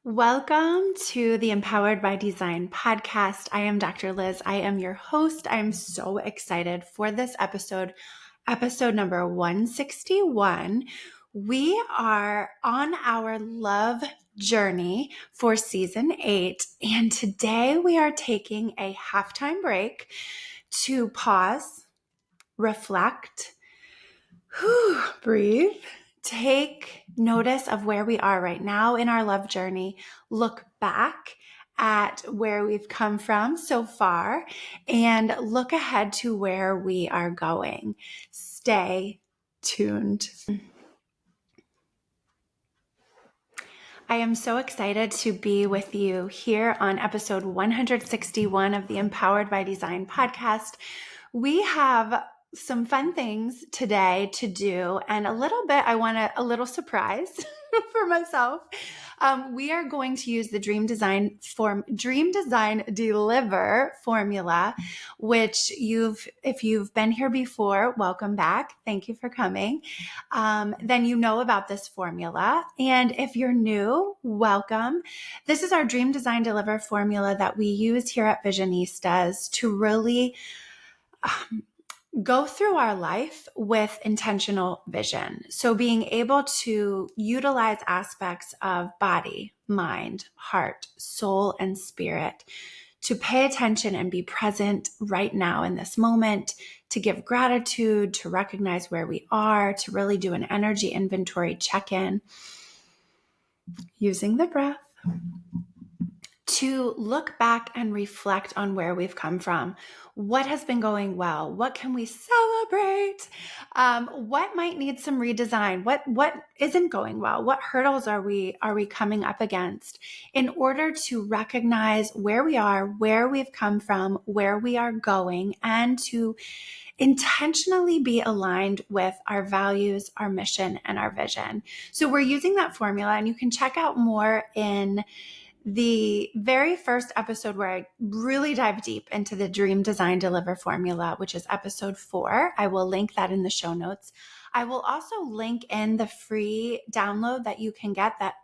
Welcome to the Empowered by Design podcast. I am Dr. Liz. I am your host. I am so excited for this episode number 161. We are on our love journey for season 8, and today we are taking a halftime break to pause, reflect, breathe, take notice of where we are right now in our love journey, look back at where we've come from so far, and look ahead to where we are going. Stay tuned. I am so excited to be with you here on episode 161 of the Empowered by Design podcast. We have some fun things today to do, and a little surprise for myself. We are going to use the Dream Design Deliver formula, which if you've been here before, welcome back. Thank you for coming. Then you know about this formula. And if you're new, welcome. This is our Dream Design Deliver formula that we use here at Visionistas to really go through our life with intentional vision. So being able to utilize aspects of body, mind, heart, soul, and spirit to pay attention and be present right now in this moment, to give gratitude, to recognize where we are, to really do an energy inventory check-in using the breath, to look back and reflect on where we've come from. What has been going well? What can we celebrate? What might need some redesign? What isn't going well? What hurdles are we coming up against in order to recognize where we are, where we've come from, where we are going, and to intentionally be aligned with our values, our mission, and our vision. So we're using that formula, and you can check out more in the very first episode where I really dive deep into the Dream Design Deliver formula, which is episode 4. I will link that in the show notes. I will also link in the free download that you can get that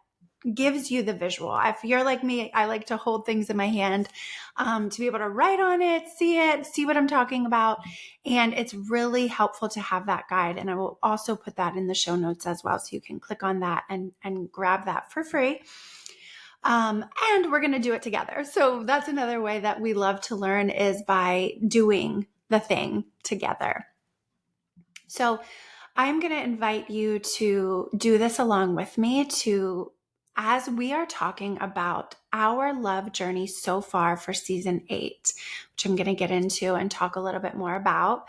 gives you the visual. If you're like me, I like to hold things in my hand to be able to write on it, see what I'm talking about. And it's really helpful to have that guide. And I will also put that in the show notes as well. So you can click on that and grab that for free. And we're going to do it together. So that's another way that we love to learn is by doing the thing together. So I'm going to invite you to do this along with me as we are talking about our love journey so far for season 8, which I'm going to get into and talk a little bit more about,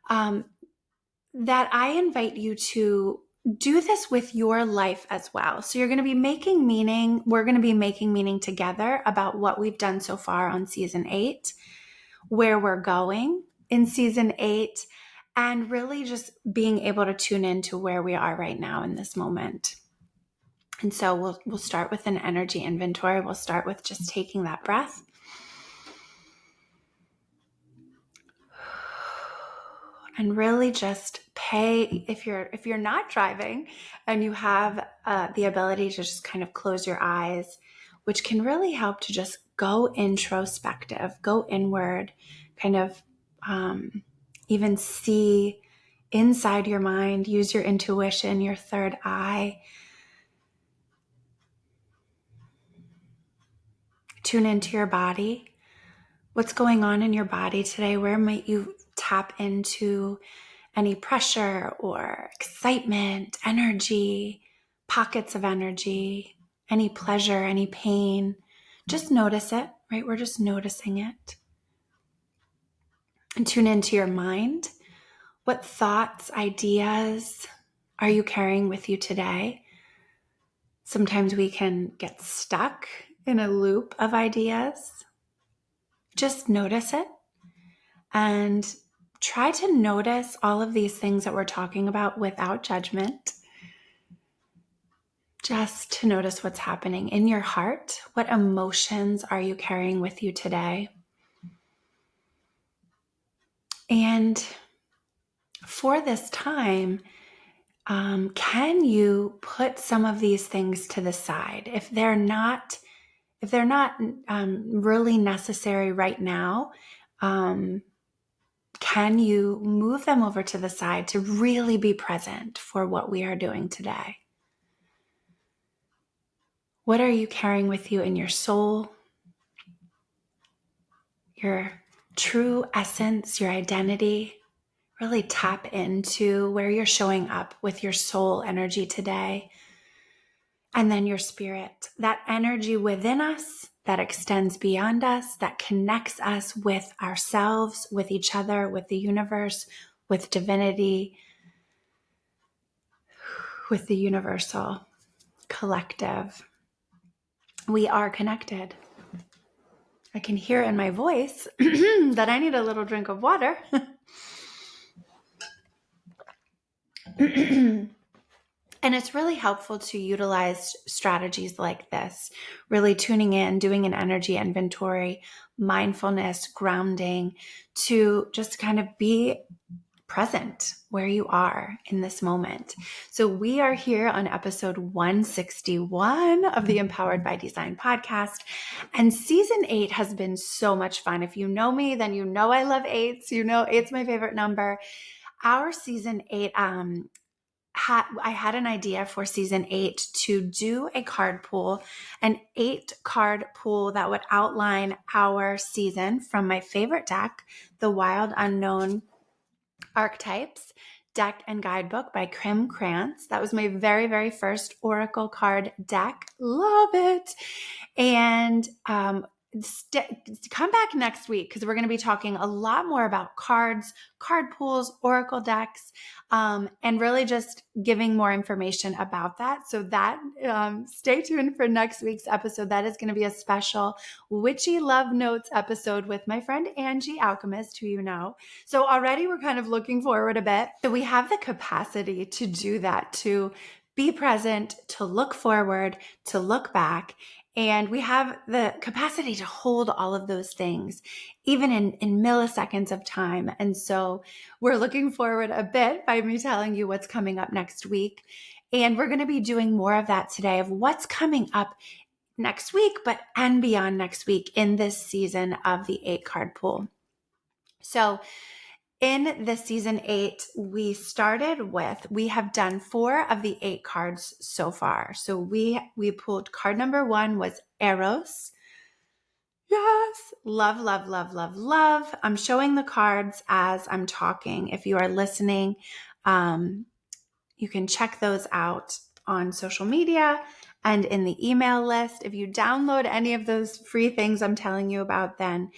that I invite you to do this with your life as well. So you're going to be making meaning. We're going to be making meaning together about what we've done so far on season 8, where we're going in season 8, and really just being able to tune into where we are right now in this moment. And so we'll start with an energy inventory. We'll start with just taking that breath. And really just pay, if you're not driving and you have the ability to just kind of close your eyes, which can really help to just go introspective, go inward, kind of even see inside your mind, use your intuition, your third eye. Tune into your body. What's going on in your body today? Where might you tap into any pressure or excitement, energy, pockets of energy, any pleasure, any pain? Just notice it, right? We're just noticing it. And tune into your mind. What thoughts, ideas are you carrying with you today? Sometimes we can get stuck in a loop of ideas. Just notice it and try to notice all of these things that we're talking about without judgment. Just to notice what's happening in your heart. What emotions are you carrying with you today? And for this time, can you put some of these things to the side if they're not really necessary right now? Can you move them over to the side to really be present for what we are doing today? What are you carrying with you in your soul, your true essence, your identity? Really tap into where you're showing up with your soul energy today. And then your spirit, that energy within us that extends beyond us, that connects us with ourselves, with each other, with the universe, with divinity, with the universal collective. We are connected. I can hear in my voice that I need a little drink of water. And it's really helpful to utilize strategies like this, really tuning in, doing an energy inventory, mindfulness, grounding, to just kind of be present where you are in this moment. So we are here on episode 161 of the Empowered by Design podcast. And season 8 has been so much fun. If you know me, then you know I love 8s. You know 8's my favorite number. Our season 8, I had an idea for season 8 to do a card pool, an 8 card pool that would outline our season from my favorite deck, the Wild Unknown Archetypes Deck and Guidebook by Kim Krans. That was my very, very first Oracle card deck. Love it. And come back next week because we're going to be talking a lot more about cards, card pools, Oracle decks, and really just giving more information about that. So that stay tuned for next week's episode. That is going to be a special Witchy Love Notes episode with my friend Angie Alchemist, who you know. So already we're kind of looking forward a bit. So we have the capacity to do that, to be present, to look forward, to look back. And we have the capacity to hold all of those things, even in milliseconds of time. And so we're looking forward a bit by me telling you what's coming up next week. And we're going to be doing more of that today, of what's coming up next week, and beyond next week in this season of the 8 card pool. So in the season 8, we have done 4 of the 8 cards so far. So we pulled card number 1 was Eros. Yes. Love, love, love, love, love. I'm showing the cards as I'm talking. If you are listening, you can check those out on social media and in the email list. If you download any of those free things I'm telling you about, then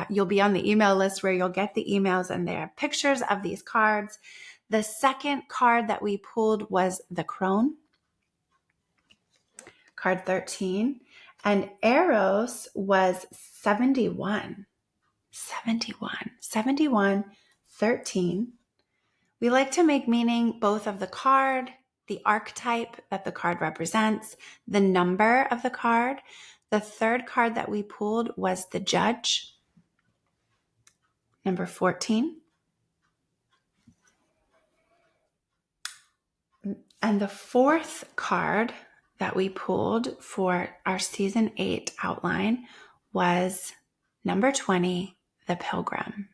you'll be on the email list where you'll get the emails and there are pictures of these cards. The second card that we pulled was the Crone, card 13, and Eros was 71, 13. We like to make meaning both of the card, the archetype that the card represents, the number of the card. The third card that we pulled was the Judge, number 14. And the fourth card that we pulled for our season 8 outline was number 20, the Pilgrim.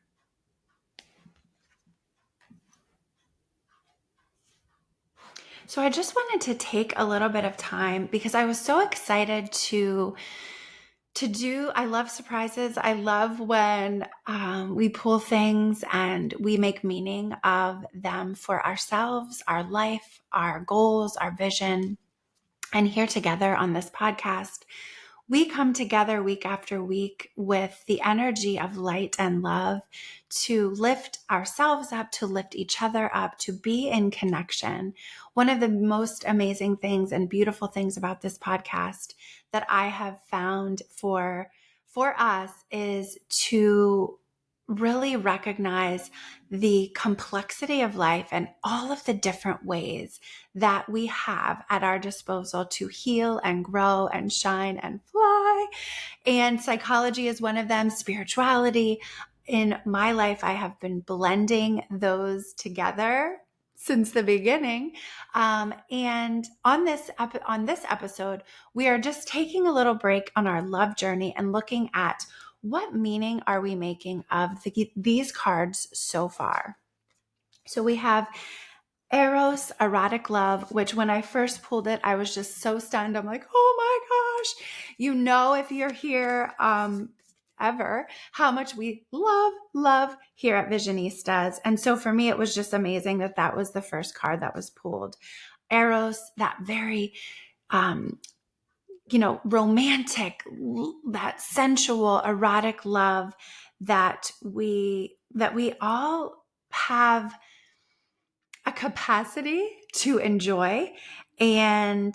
So I just wanted to take a little bit of time because I was so excited to do. I love surprises. I love when we pull things and we make meaning of them for ourselves, our life, our goals, our vision. And here together on this podcast, we come together week after week with the energy of light and love to lift ourselves up, to lift each other up, to be in connection. One of the most amazing things and beautiful things about this podcast that I have found for us is to really recognize the complexity of life and all of the different ways that we have at our disposal to heal and grow and shine and fly. And psychology is one of them, spirituality. In my life, I have been blending those together since the beginning. And on this episode, we are just taking a little break on our love journey and looking at what meaning are we making of these cards so far. So we have Eros, erotic love, which when I first pulled it, I was just so stunned. I'm like, oh my gosh. If you're here ever, how much we love here at Visionistas. And so for me, it was just amazing that was the first card that was pulled. Eros, that very, romantic, that sensual, erotic love that we all have a capacity to enjoy, and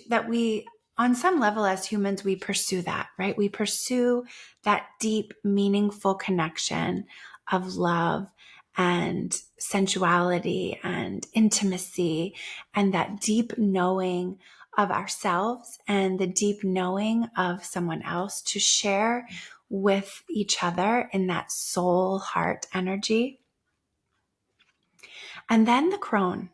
that we, on some level as humans, we pursue that, right? We pursue that deep, meaningful connection of love and sensuality and intimacy, and that deep knowing of ourselves and the deep knowing of someone else to share with each other in that soul heart energy. And then the Crone.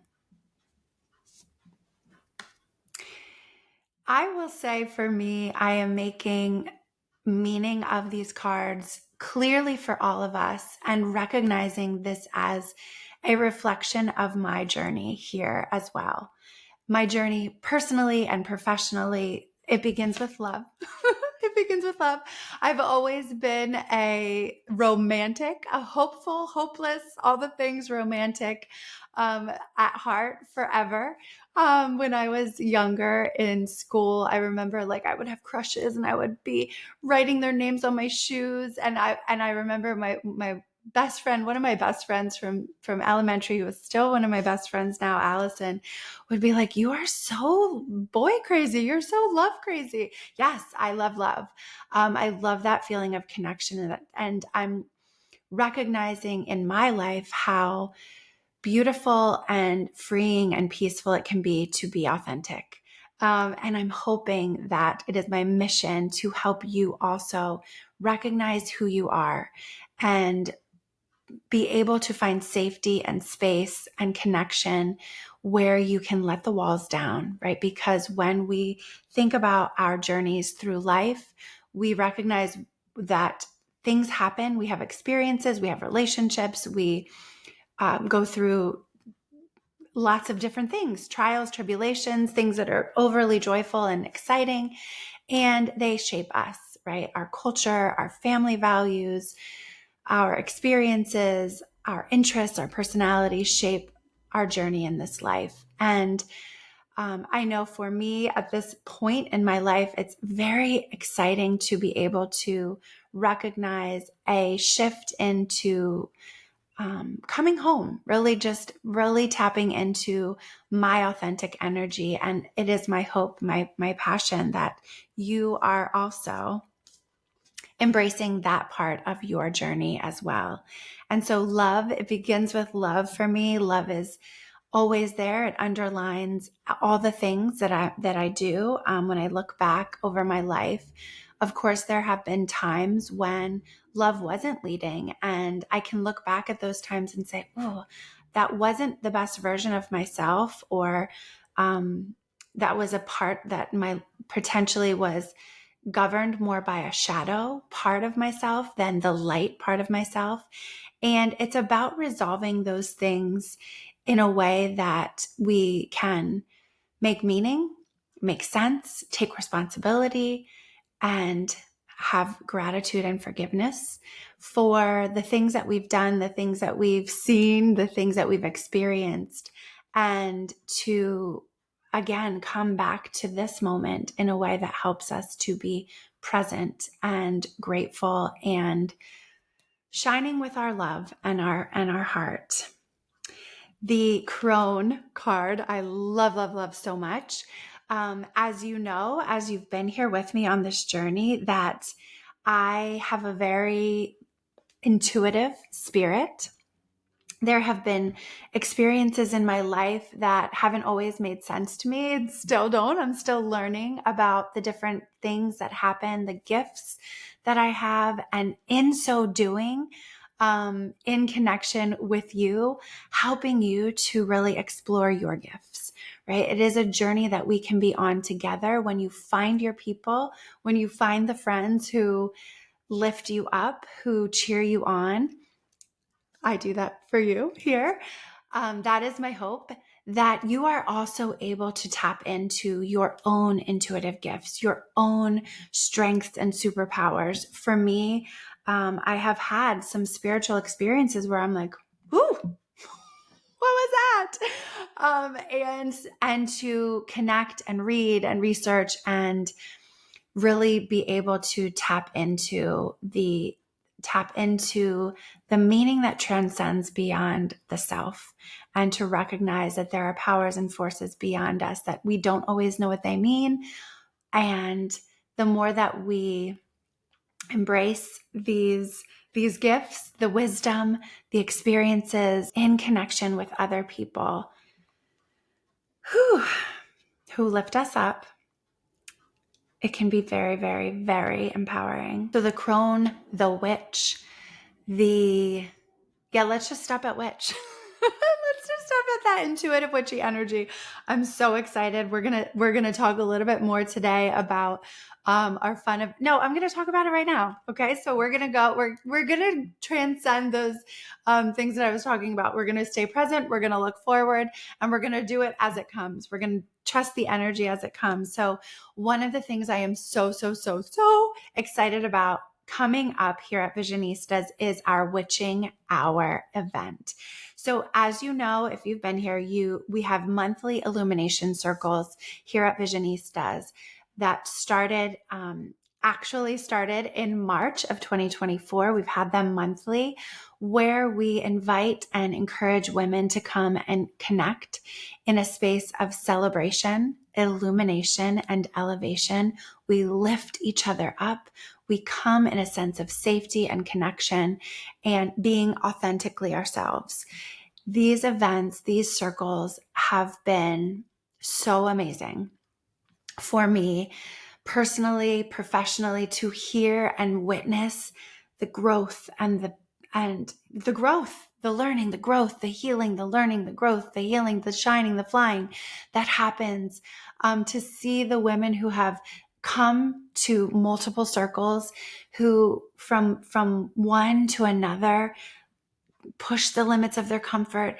I will say for me, I am making meaning of these cards clearly for all of us and recognizing this as a reflection of my journey here as well. My journey personally and professionally, it begins with love. It begins with love. I've always been a romantic, a hopeful, hopeless, all the things romantic at heart forever. When I was younger in school, I remember I would have crushes and I would be writing their names on my shoes. And I remember my best friend, one of my best friends from elementary, who is still one of my best friends now, Allison, would be like, you are so boy crazy. You're so love crazy. Yes, I love love. I love that feeling of connection. And I'm recognizing in my life how beautiful and freeing and peaceful it can be to be authentic. And I'm hoping that it is my mission to help you also recognize who you are and be able to find safety and space and connection where you can let the walls down, right? Because when we think about our journeys through life, we recognize that things happen. We have experiences, we have relationships, we go through lots of different things, trials, tribulations, things that are overly joyful and exciting, and they shape us, right? Our culture, our family values, our experiences, our interests, our personalities shape our journey in this life. And I know for me at this point in my life, it's very exciting to be able to recognize a shift into coming home, really tapping into my authentic energy. And it is my hope, my passion that you are also embracing that part of your journey as well. And so love, it begins with love for me. Love is always there. It underlines all the things that I do. When I look back over my life, of course, there have been times when love wasn't leading, and I can look back at those times and say, oh, that wasn't the best version of myself, or that was a part that my potentially was governed more by a shadow part of myself than the light part of myself. And it's about resolving those things in a way that we can make meaning, make sense, take responsibility, and have gratitude and forgiveness for the things that we've done, the things that we've seen, the things that we've experienced, and to again come back to this moment in a way that helps us to be present and grateful and shining with our love and our heart. The Crone card, I love so much. As you know, as you've been here with me on this journey, that I have a very intuitive spirit. There have been experiences in my life that haven't always made sense to me. Still don't. I'm still learning about the different things that happen, the gifts that I have. And in so doing, in connection with you, helping you to really explore your gifts, right? It is a journey that we can be on together when you find your people, when you find the friends who lift you up, who cheer you on. I do that for you here. That is my hope, that you are also able to tap into your own intuitive gifts, your own strengths and superpowers. For me, I have had some spiritual experiences where I'm like, ooh, what was that? And to connect and read and research and really be able to tap into the meaning that transcends beyond the self, and to recognize that there are powers and forces beyond us that we don't always know what they mean. And the more that we embrace these gifts, the wisdom, the experiences in connection with other people who lift us up, it can be very, very, very empowering. So the crone, the witch, let's just stop at witch. Let's just stop at that intuitive witchy energy. I'm so excited. We're gonna talk a little bit more today about our fun of I'm gonna talk about it right now. Okay, so we're gonna transcend those things that I was talking about. We're gonna stay present, we're gonna look forward, and we're gonna do it as it comes. We're gonna trust the energy as it comes. So one of the things I am so excited about coming up here at Visionistas is our Witching Hour event. So as you know, if you've been here, we have monthly illumination circles here at Visionistas that actually started in March of 2024. We've had them monthly, where we invite and encourage women to come and connect in a space of celebration, illumination, and elevation. We lift each other up. We come in a sense of safety and connection and being authentically ourselves. These events, these circles have been so amazing for me personally, professionally, to hear and witness the growth and the growth, the learning, the growth, the healing, the learning, the growth, the healing, the shining, the flying that happens, to see the women who have come to multiple circles, who from one to another push the limits of their comfort,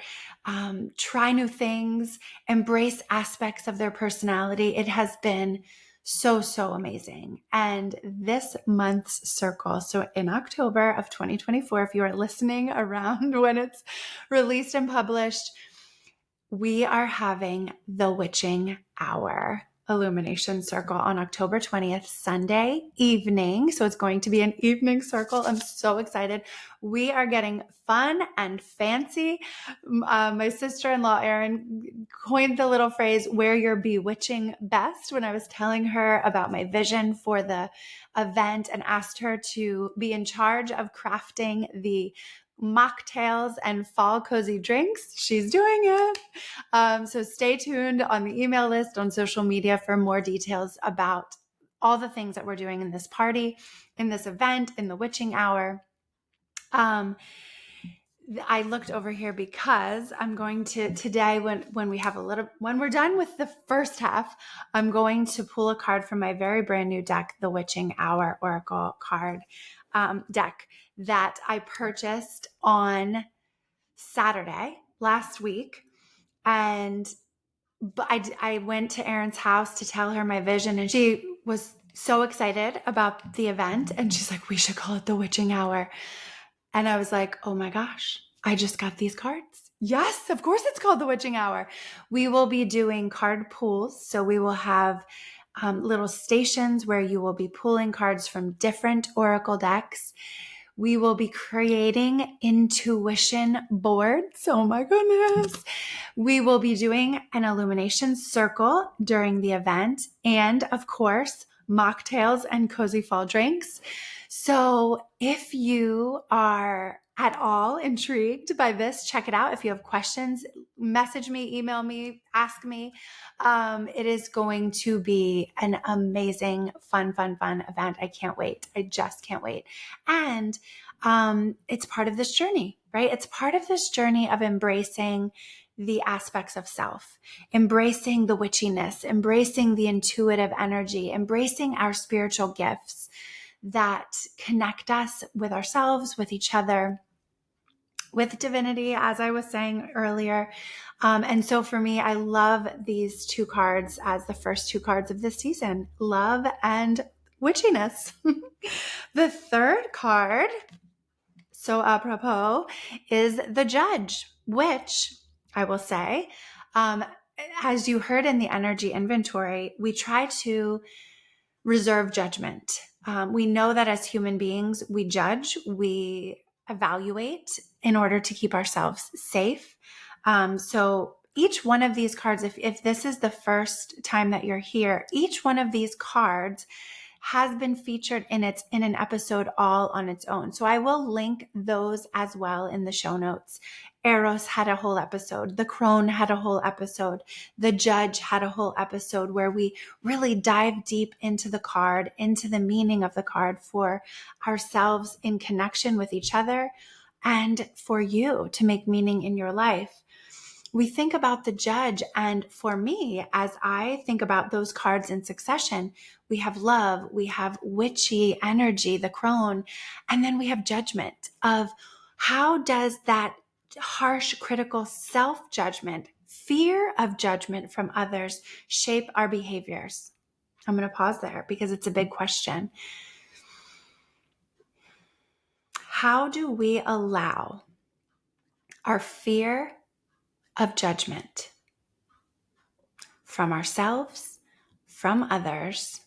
try new things, embrace aspects of their personality. It has been so amazing. And this month's circle, so in October of 2024, if you are listening around when it's released and published, we are having the Witching Hour illumination circle on October 20th, Sunday evening. So it's going to be an evening circle. I'm so excited. We are getting fun and fancy. My sister-in-law, Erin, coined the little phrase, wear your bewitching best, when I was telling her about my vision for the event and asked her to be in charge of crafting the mocktails and fall cozy drinks. She's doing it. So stay tuned on the email list, on social media, for more details about all the things that we're doing in this party, in this event, in the Witching Hour. I looked over here because I'm going to today, when we're done with the first half, I'm going to pull a card from my very brand new deck, the Witching Hour Oracle card deck that I purchased on Saturday last week. But I went to Erin's house to tell her my vision, and she was so excited about the event, and she's like, we should call it the Witching Hour. And I was like, oh my gosh, I just got these cards. Yes, of course it's called the Witching Hour. We will be doing card pools. So we will have little stations where you will be pulling cards from different oracle decks. We will be creating intuition boards. Oh my goodness. We will be doing an illumination circle during the event, and of course, mocktails and cozy fall drinks. So if you are at all intrigued by this, check it out. If you have questions, message me, email me, ask me. It is going to be an amazing, fun event. I can't wait. I just can't wait. And it's part of this journey, right? It's part of this journey of embracing the aspects of self, embracing the witchiness, embracing the intuitive energy, embracing our spiritual gifts that connect us with ourselves, with each other, with divinity, as I was saying earlier. And so for me, I love these two cards as the first two cards of this season, love and witchiness. The third card, so apropos, is the Judge, which I will say, as you heard in the energy inventory, we try to reserve judgment. We know that as human beings, we judge, we evaluate in order to keep ourselves safe. So each one of these cards, if this is the first time that you're here, each one of these cards has been featured in an episode all on its own. So I will link those as well in the show notes. Eros had a whole episode. The Crone had a whole episode. The Judge had a whole episode where we really dive deep into the card, into the meaning of the card for ourselves in connection with each other and for you to make meaning in your life. We think about the Judge, and for me, as I think about those cards in succession, we have love, we have witchy energy, the Crone, and then we have judgment of how does that harsh, critical self-judgment, fear of judgment from others shape our behaviors? I'm going to pause there because it's a big question. How do we allow our fear of judgment from ourselves, from others,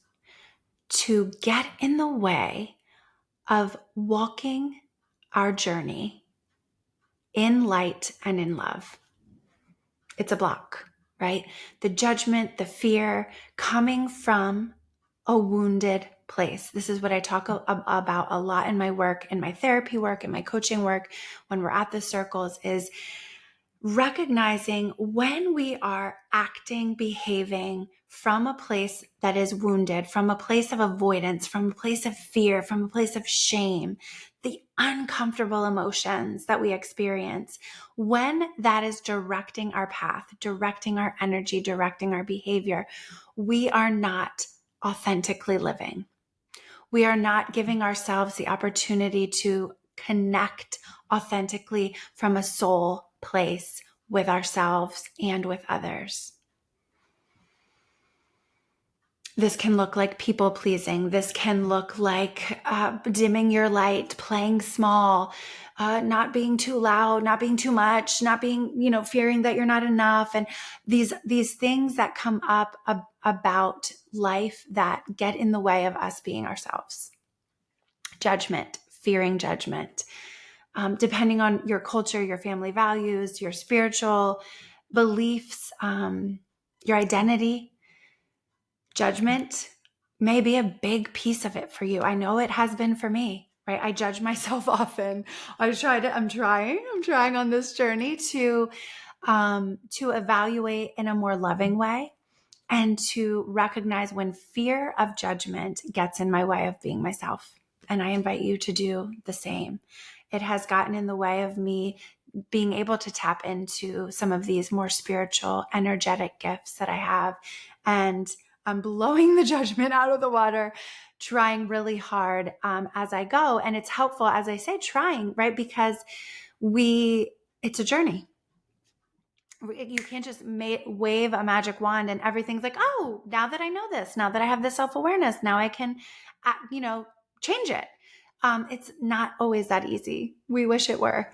to get in the way of walking our journey in light and in love? It's a block, right? The judgment, the fear coming from a wounded place. This is what I talk about a lot in my work, in my therapy work, in my coaching work, when we're at the circles, is recognizing when we are acting, behaving from a place that is wounded, from a place of avoidance, from a place of fear, from a place of shame, the uncomfortable emotions that we experience, when that is directing our path, directing our energy, directing our behavior, we are not authentically living. We are not giving ourselves the opportunity to connect authentically from a soul place with ourselves and with others. This can look like people pleasing. This can look like dimming your light, playing small, not being too loud, not being too much, not being, fearing that you're not enough. And these things that come up about life that get in the way of us being ourselves. Judgment, fearing judgment. Depending on your culture, your family values, your spiritual beliefs, your identity, judgment may be a big piece of it for you. I know it has been for me, right? I judge myself often. I'm trying on this journey to evaluate in a more loving way and to recognize when fear of judgment gets in my way of being myself. And I invite you to do the same. It has gotten in the way of me being able to tap into some of these more spiritual, energetic gifts that I have. And I'm blowing the judgment out of the water, trying really hard as I go. And it's helpful, as I say, trying, right? Because it's a journey. You can't just wave a magic wand and everything's like, oh, now that I know this, now that I have this self-awareness, now I can, change it. It's not always that easy. We wish it were.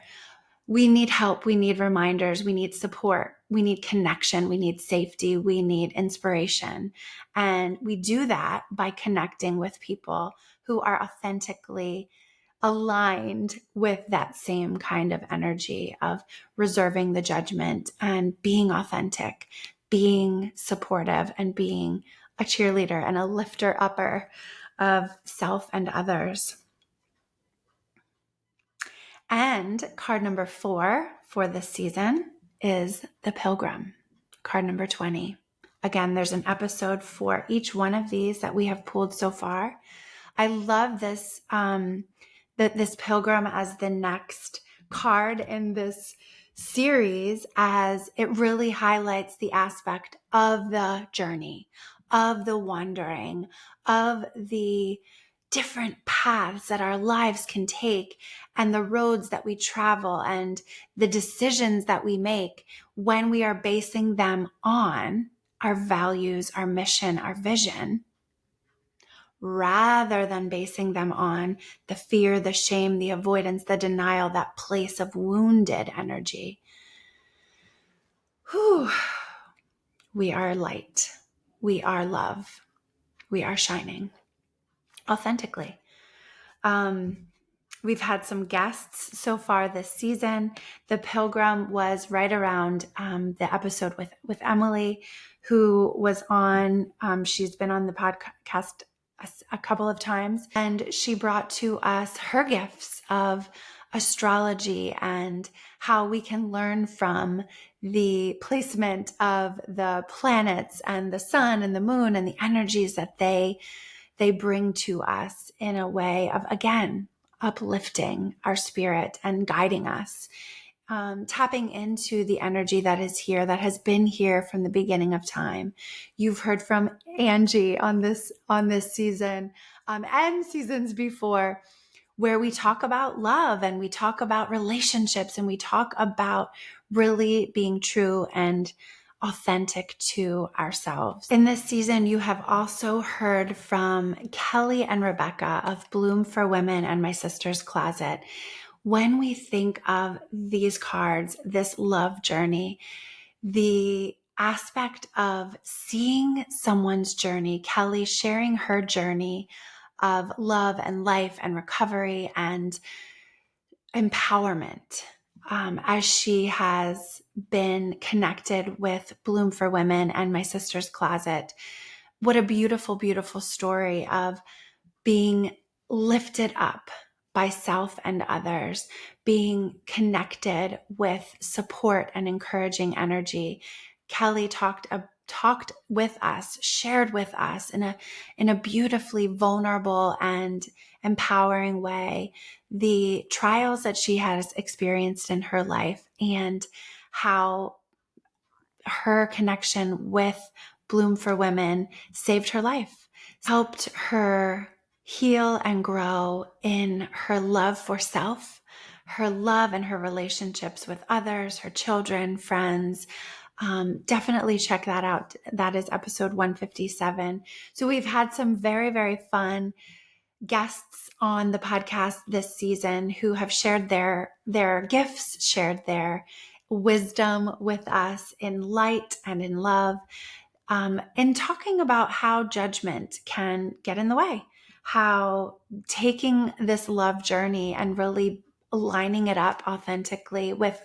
We need help. We need reminders. We need support. We need connection. We need safety. We need inspiration. And we do that by connecting with people who are authentically aligned with that same kind of energy of reserving the judgment and being authentic, being supportive, and being a cheerleader and a lifter upper of self and others. And card number 4 for this season is the Pilgrim, card number 20. Again, there's an episode for each one of these that we have pulled so far. I love this this Pilgrim as the next card in this series, as it really highlights the aspect of the journey, of the wandering, of the different paths that our lives can take, and the roads that we travel, and the decisions that we make when we are basing them on our values, our mission, our vision, rather than basing them on the fear, the shame, the avoidance, the denial, that place of wounded energy. Whew. We are light. We are love. We are shining authentically. We've had some guests so far this season. The Pilgrim was right around the episode with Emily, who was on. She's been on the podcast a couple of times, and she brought to us her gifts of astrology and how we can learn from the placement of the planets and the sun and the moon and the energies that they bring to us in a way of, again, uplifting our spirit and guiding us, tapping into the energy that is here, that has been here from the beginning of time. You've heard from Angie on this season, and seasons before, where we talk about love and we talk about relationships and we talk about really being true and authentic to ourselves. In this season, you have also heard from Kelly and Rebecca of Bloom for Women and My Sister's Closet. When we think of these cards, this love journey, the aspect of seeing someone's journey, Kelly sharing her journey of love and life and recovery and empowerment, as she has been connected with Bloom for Women and My Sister's Closet. What a beautiful, beautiful story of being lifted up by self and others, being connected with support and encouraging energy. Kelly talked with us, shared with us in a beautifully vulnerable and empowering way the trials that she has experienced in her life and how her connection with Bloom for Women saved her life, helped her heal and grow in her love for self, her love and her relationships with others, her children, friends. Definitely check that out. That is episode 157. So we've had some very, very fun guests on the podcast this season who have shared their gifts, shared their wisdom with us in light and in love, and talking about how judgment can get in the way, how taking this love journey and really lining it up authentically with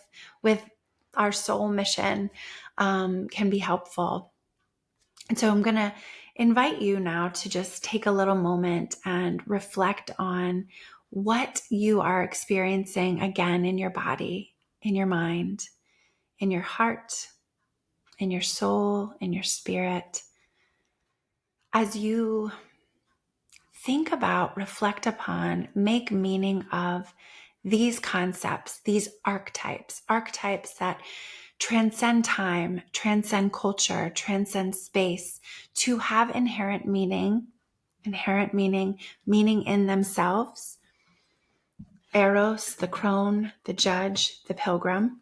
our soul mission can be helpful. And so I'm going to invite you now to just take a little moment and reflect on what you are experiencing again in your body, in your mind, in your heart, in your soul, in your spirit. As you think about, reflect upon, make meaning of these concepts, these archetypes that transcend time, transcend culture, transcend space, to have inherent meaning in themselves. Eros, the Crone, the Judge, the Pilgrim.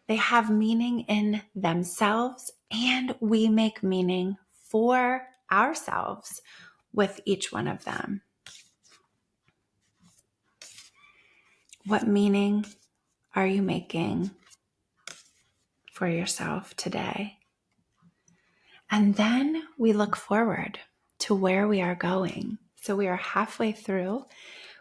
They have meaning in themselves, and we make meaning for ourselves with each one of them. What meaning are you making for yourself today? And then we look forward to where we are going. So we are halfway through.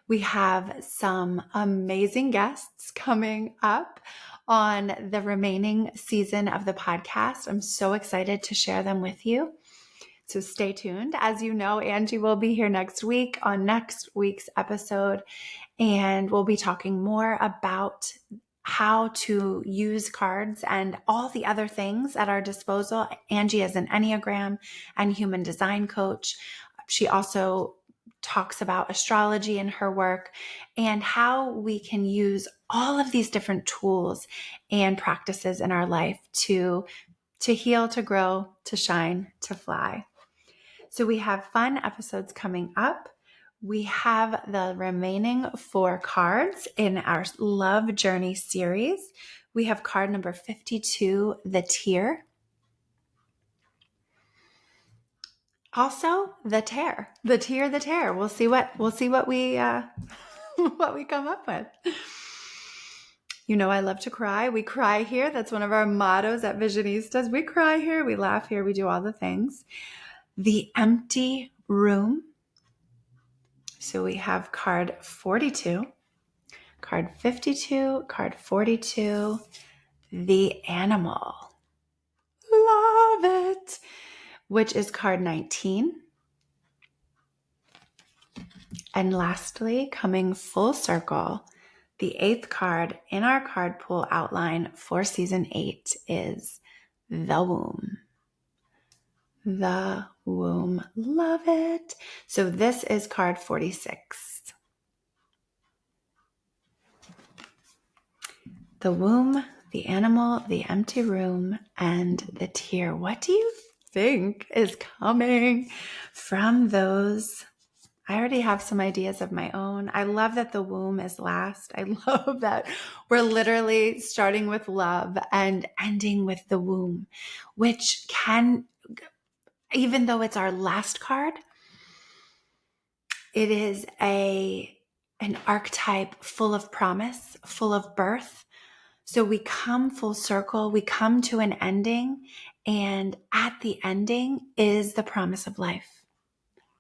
We have some amazing guests coming up on the remaining season of the podcast. I'm so excited to share them with you. So stay tuned. As you know, Angie will be here next week on next week's episode, and we'll be talking more about how to use cards and all the other things at our disposal. Angie is an Enneagram and human design coach. She also talks about astrology in her work and how we can use all of these different tools and practices in our life to heal, to grow, to shine, to fly. So we have fun episodes coming up. We have the remaining 4 cards in our Love Journey series. We have card number 52, the Tear. Also, the Tear. The Tear, the Tear. We'll see what we what we come up with. You know I love to cry. We cry here. That's one of our mottos at Visionistas. We cry here, we laugh here, we do all the things. The Empty Room. So we have card 42, card 52, card 42, the Animal. Love it. Which is card 19. And lastly, coming full circle, the 8th card in our card pool outline for season 8 is the Womb. The Womb. Love it. So this is card 46. The Womb, the Animal, the Empty Room, and the Tear. What do you think is coming from those? I already have some ideas of my own. I love that the womb is last. I love that we're literally starting with love and ending with the womb, which can, even though it's our last card, it is an archetype full of promise, full of birth. So we come full circle, we come to an ending, and at the ending is the promise of life,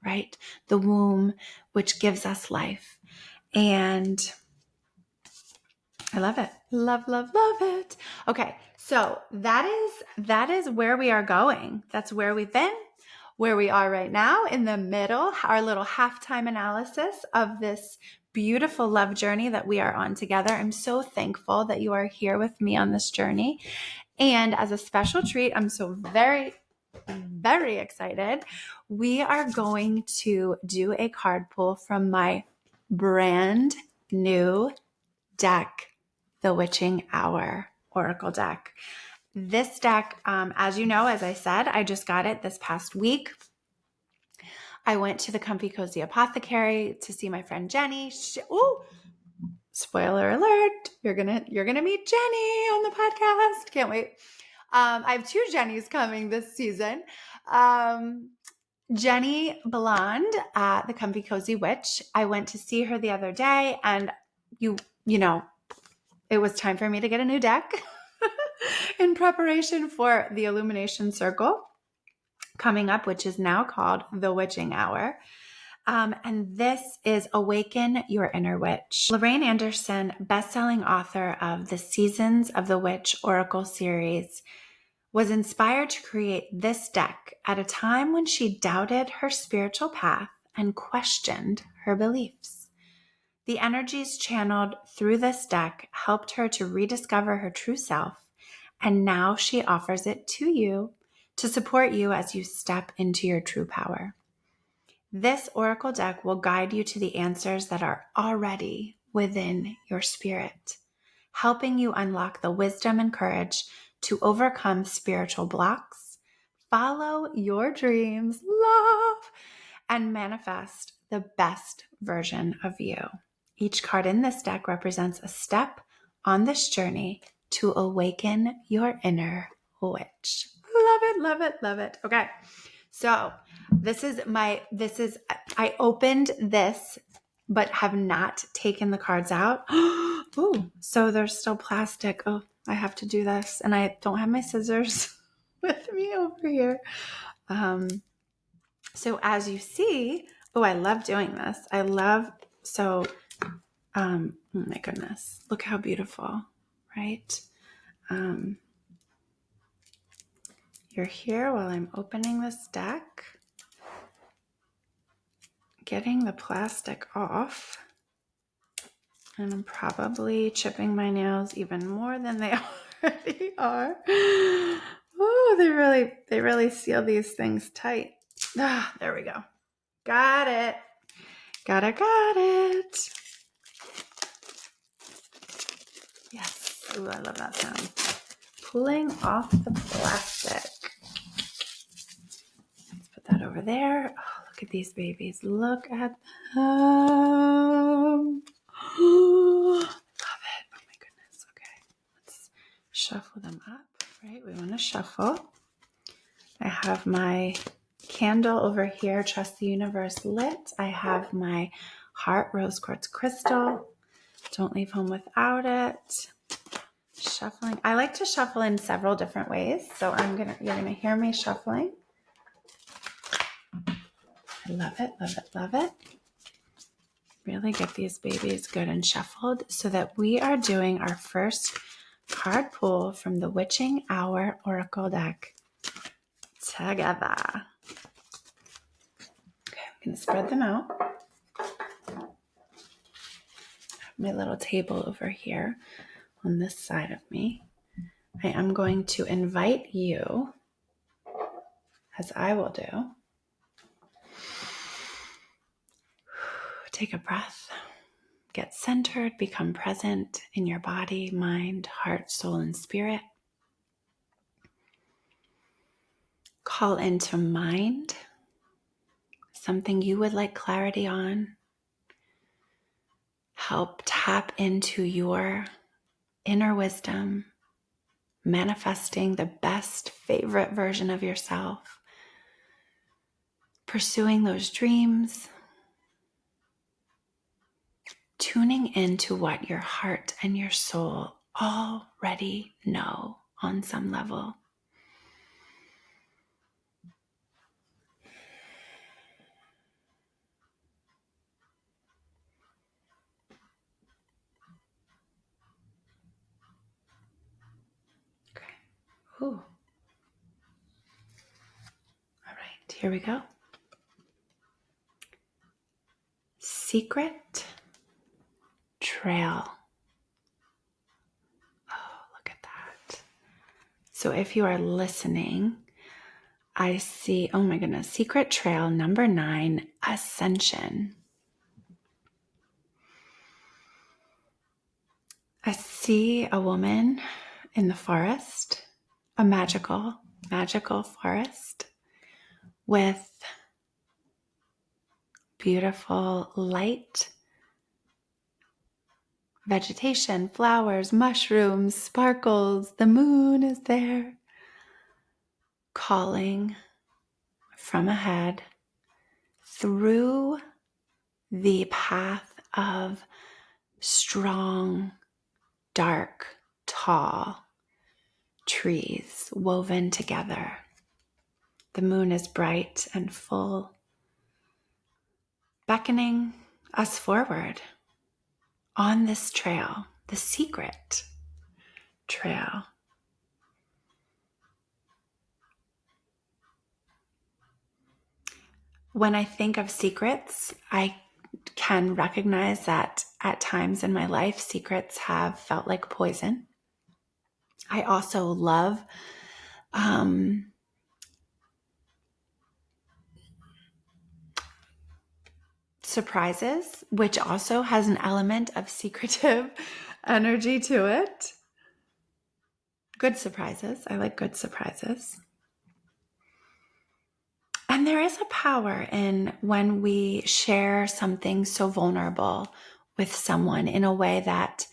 right? The womb, which gives us life. And I love it. Love, love, love it. Okay, so that is where we are going. That's where we've been, where we are right now in the middle, our little halftime analysis of this beautiful love journey that we are on together. I'm so thankful that you are here with me on this journey. And as a special treat, I'm so very, very excited. We are going to do a card pull from my brand new deck, the Witching Hour Oracle deck. This deck, as you know, as I said, I just got it this past week. I went to the Comfy Cozy Apothecary to see my friend Jenny. Spoiler alert, you're gonna meet Jenny on the podcast. Can't wait. I have 2 Jennys coming this season. Jenny Blonde at the Comfy Cozy Witch. I went to see her the other day, and you know, it was time for me to get a new deck in preparation for the Illumination Circle coming up, which is now called the Witching Hour. And this is Awaken Your Inner Witch. Lorraine Anderson, best-selling author of the Seasons of the Witch Oracle series, was inspired to create this deck at a time when she doubted her spiritual path and questioned her beliefs. The energies channeled through this deck helped her to rediscover her true self, and now she offers it to you to support you as you step into your true power. This oracle deck will guide you to the answers that are already within your spirit, helping you unlock the wisdom and courage to overcome spiritual blocks, follow your dreams, love, and manifest the best version of you. Each card in this deck represents a step on this journey to awaken your inner witch. Love it, love it, love it. Okay. So I opened this, but have not taken the cards out. Ooh, so there's still plastic. Oh, I have to do this. And I don't have my scissors with me over here. So as you see, I love doing this. Oh my goodness, look how beautiful, right? You're here while I'm opening this deck, getting the plastic off, and I'm probably chipping my nails even more than they already are. Oh, they really seal these things tight. There we go. Got it. Got it. Yes. Ooh, I love that sound. Pulling off the plastic. Let's put that over there. Oh, look at these babies. Look at them. Love it. Oh my goodness. Okay. Let's shuffle them up, right? We want to shuffle. I have my candle over here, Trust the Universe, lit. I have my heart rose quartz crystal. Don't leave home without it. Shuffling. I like to shuffle in several different ways. So you're gonna hear me shuffling. I love it, love it, love it. Really get these babies good and shuffled so that we are doing our first card pull from the Witching Hour Oracle deck together. Okay, I'm gonna spread them out. My little table over here on this side of me. I am going to invite you, as I will do. Take a breath, get centered, become present in your body, mind, heart, soul, and spirit. Call into mind something you would like clarity on. Help tap into your inner wisdom, manifesting the best favorite version of yourself, pursuing those dreams, tuning into what your heart and your soul already know on some level. Okay. Ooh. All right, here we go. Secret trail. Oh, look at that. So if you are listening, I see, oh my goodness, secret trail number 9, ascension. I see a woman in the forest, a magical forest with beautiful light, vegetation, flowers, mushrooms, sparkles. The moon is there, calling from ahead through the path of strong, dark, tall trees woven together. The moon is bright and full, beckoning us forward on this trail, the secret trail. When I think of secrets, I can recognize that at times in my life, secrets have felt like poison. I also love surprises, which also has an element of secretive energy to it. Good surprises. I like good surprises. And there is a power in when we share something so vulnerable with someone in a way that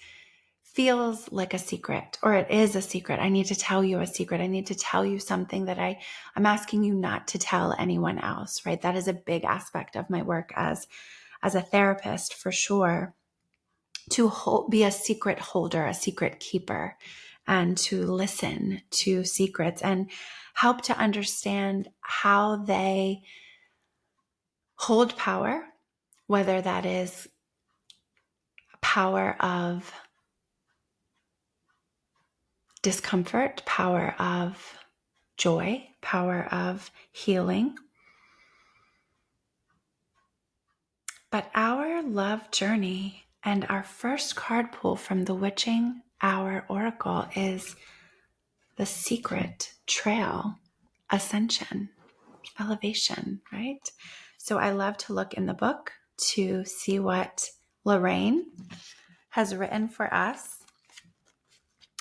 feels like a secret, or it is a secret. I need to tell you a secret. I need to tell you something that I'm asking you not to tell anyone else, right? That is a big aspect of my work as a therapist, for sure, to be a secret holder, a secret keeper, and to listen to secrets and help to understand how they hold power, whether that is power of discomfort, power of joy, power of healing. But our love journey and our first card pull from the Witching Hour Oracle is the secret trail, ascension, elevation, right? So I love to look in the book to see what Lorraine has written for us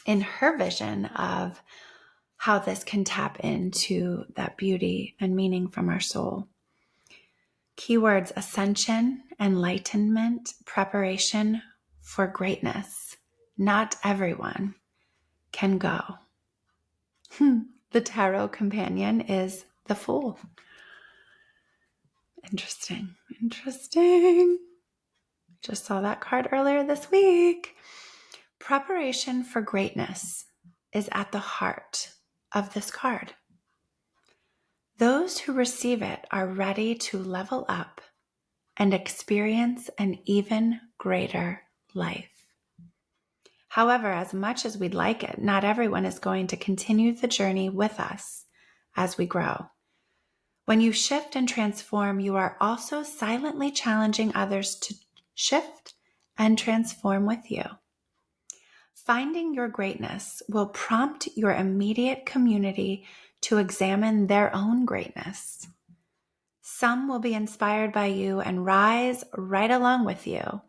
in her vision of how this can tap into that beauty and meaning from our soul. Keywords: ascension, enlightenment, preparation for greatness. Not everyone can go. The tarot companion is the Fool. Interesting. Just saw that card earlier this week. Preparation for greatness is at the heart of this card. Those who receive it are ready to level up and experience an even greater life. However, as much as we'd like it, not everyone is going to continue the journey with us as we grow. When you shift and transform, you are also silently challenging others to shift and transform with you. Finding your greatness will prompt your immediate community to examine their own greatness. Some will be inspired by you and rise right along with you.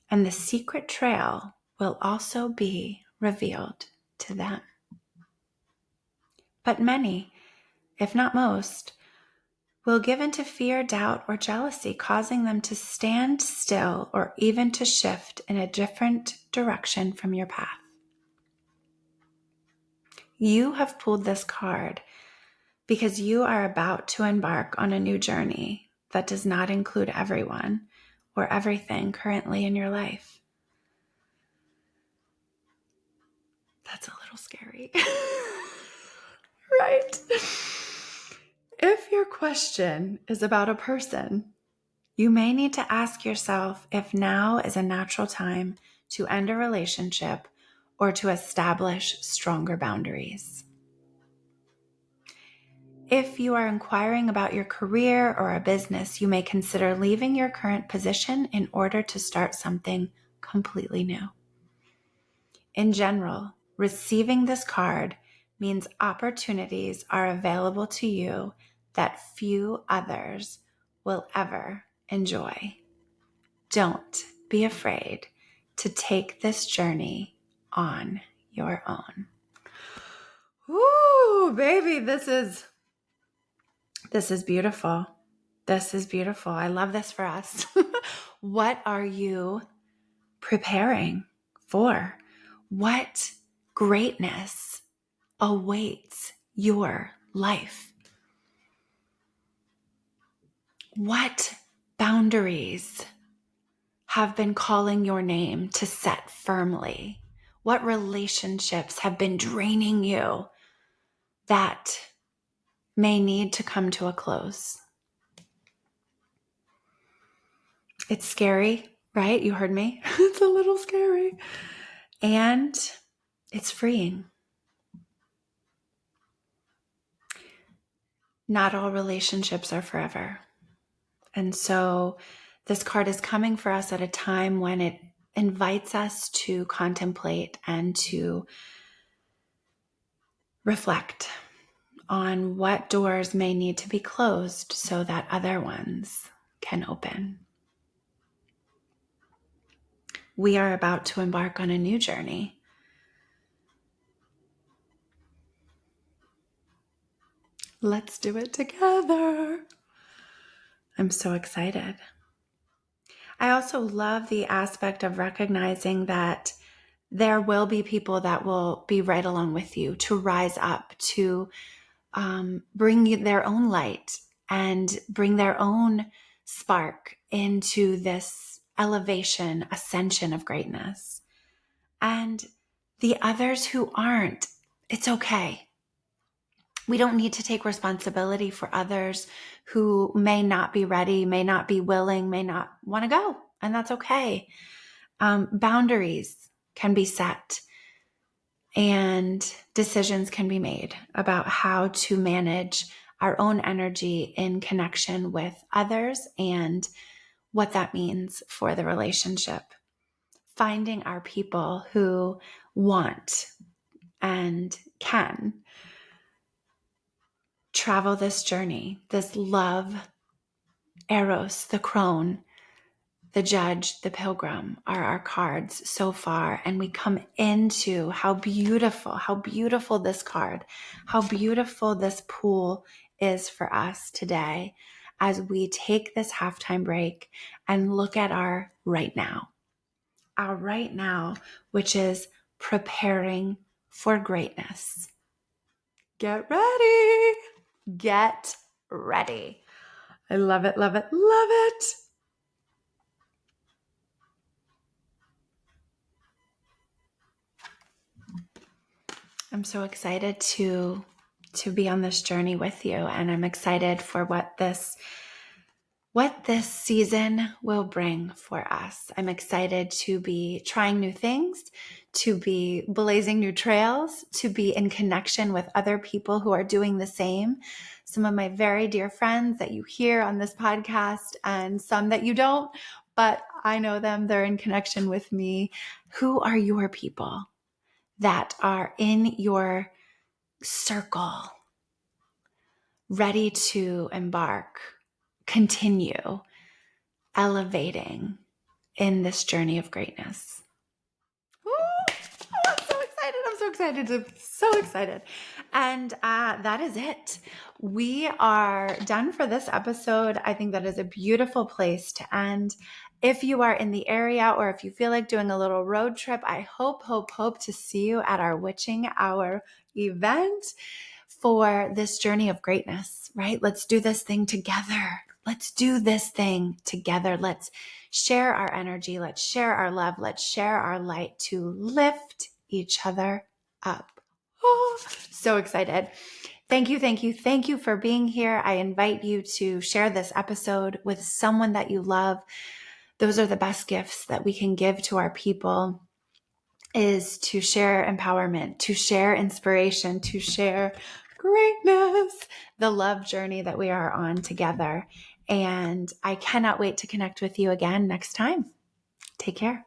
And the secret trail will also be revealed to them. But many, if not most, will give into fear, doubt, or jealousy, causing them to stand still or even to shift in a different direction from your path. You have pulled this card because you are about to embark on a new journey that does not include everyone or everything currently in your life. That's a little scary, right? If your question is about a person, you may need to ask yourself if now is a natural time to end a relationship or to establish stronger boundaries. If you are inquiring about your career or a business, you may consider leaving your current position in order to start something completely new. In general, receiving this card means opportunities are available to you that few others will ever enjoy. Don't be afraid to take this journey on your own. Ooh, baby, this is beautiful. This is beautiful. I love this for us. What are you preparing for? What greatness awaits your life? What boundaries have been calling your name to set firmly? What relationships have been draining you that may need to come to a close? It's scary, right? You heard me. It's a little scary. And it's freeing. Not all relationships are forever. And so this card is coming for us at a time when it invites us to contemplate and to reflect on what doors may need to be closed so that other ones can open. We are about to embark on a new journey. Let's do it together. I'm so excited. I also love the aspect of recognizing that there will be people that will be right along with you to rise up, to bring you their own light and bring their own spark into this elevation, ascension of greatness. And the others who aren't, it's okay. We don't need to take responsibility for others who may not be ready, may not be willing, may not want to go, and that's okay. Boundaries can be set and decisions can be made about how to manage our own energy in connection with others and what that means for the relationship. Finding our people who want and can travel this journey, this love, Eros, the Crone, the Judge, the Pilgrim are our cards so far. And we come into how beautiful this card, how beautiful this pool is for us today as we take this halftime break and look at our right now, which is preparing for greatness. Get ready. Get ready. I love it, love it, love it. I'm so excited to be on this journey with you, and I'm excited for what this season will bring for us. I'm excited to be trying new things, to be blazing new trails, to be in connection with other people who are doing the same. Some of my very dear friends that you hear on this podcast and some that you don't, but I know them, they're in connection with me. Who are your people that are in your circle, ready to embark, continue elevating in this journey of greatness? Ooh, I'm so excited. And that is it. We are done for this episode. I think that is a beautiful place to end. If you are in the area or if you feel like doing a little road trip, I hope to see you at our Witching Hour event for this journey of greatness, right? Let's do this thing together. Let's share our energy. Let's share our love. Let's share our light to lift each other up. Oh, so excited. Thank you for being here. I invite you to share this episode with someone that you love. Those are the best gifts that we can give to our people, is to share empowerment, to share inspiration, to share greatness, the love journey that we are on together. And I cannot wait to connect with you again next time. Take care.